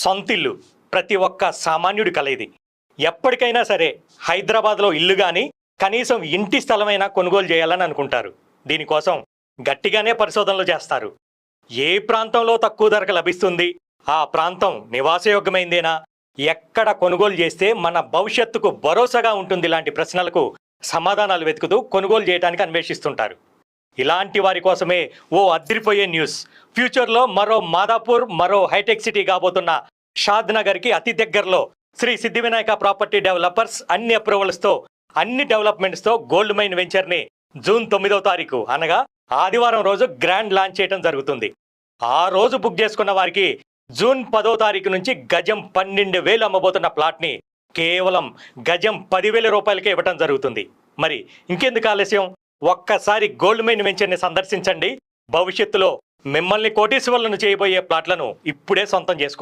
సొంతిల్లు ప్రతి ఒక్క సామాన్యుడి కల ఇది. ఎప్పటికైనా సరే హైదరాబాద్లో ఇల్లు కానీ కనీసం ఇంటి స్థలమైనా కొనుగోలు చేయాలని అనుకుంటారు. దీనికోసం గట్టిగానే పరిశోధనలు చేస్తారు. ఏ ప్రాంతంలో తక్కువ ధరకు లభిస్తుంది, ఆ ప్రాంతం నివాసయోగ్యమైందేనా, ఎక్కడ కొనుగోలు చేస్తే మన భవిష్యత్తుకు భరోసాగా ఉంటుంది లాంటి ప్రశ్నలకు సమాధానాలు వెతుకుతూ కొనుగోలు చేయడానికి అన్వేషిస్తుంటారు. ఇలాంటి వారి కోసమే ఓ అదిరిపోయే న్యూస్. ఫ్యూచర్లో మరో మాదాపూర్, మరో హైటెక్ సిటీ కాబోతున్న షాద్ నగర్కి అతి దగ్గరలో శ్రీ సిద్ధివినాయక ప్రాపర్టీ డెవలపర్స్ అన్ని అప్రూవల్స్తో, అన్ని డెవలప్మెంట్స్తో గోల్డ్ మైన్ వెంచర్ని జూన్ 9వ తారీఖు అనగా ఆదివారం రోజు గ్రాండ్ లాంచ్ చేయడం జరుగుతుంది. ఆ రోజు బుక్ చేసుకున్న వారికి జూన్ 10వ తారీఖు నుంచి గజం 12,000 అమ్మబోతున్న ప్లాట్ని కేవలం గజం 10,000 రూపాయలకే ఇవ్వటం జరుగుతుంది. మరి ఇంకెందుకు ఆలస్యం, ఒక్కసారి గోల్డ్ మైన్ వెంచర్ని సందర్శించండి. భవిష్యత్తులో మిమ్మల్ని కోటీశ్వరులను చేయబోయే ప్లాట్లను ఇప్పుడే సొంతం చేసుకోండి.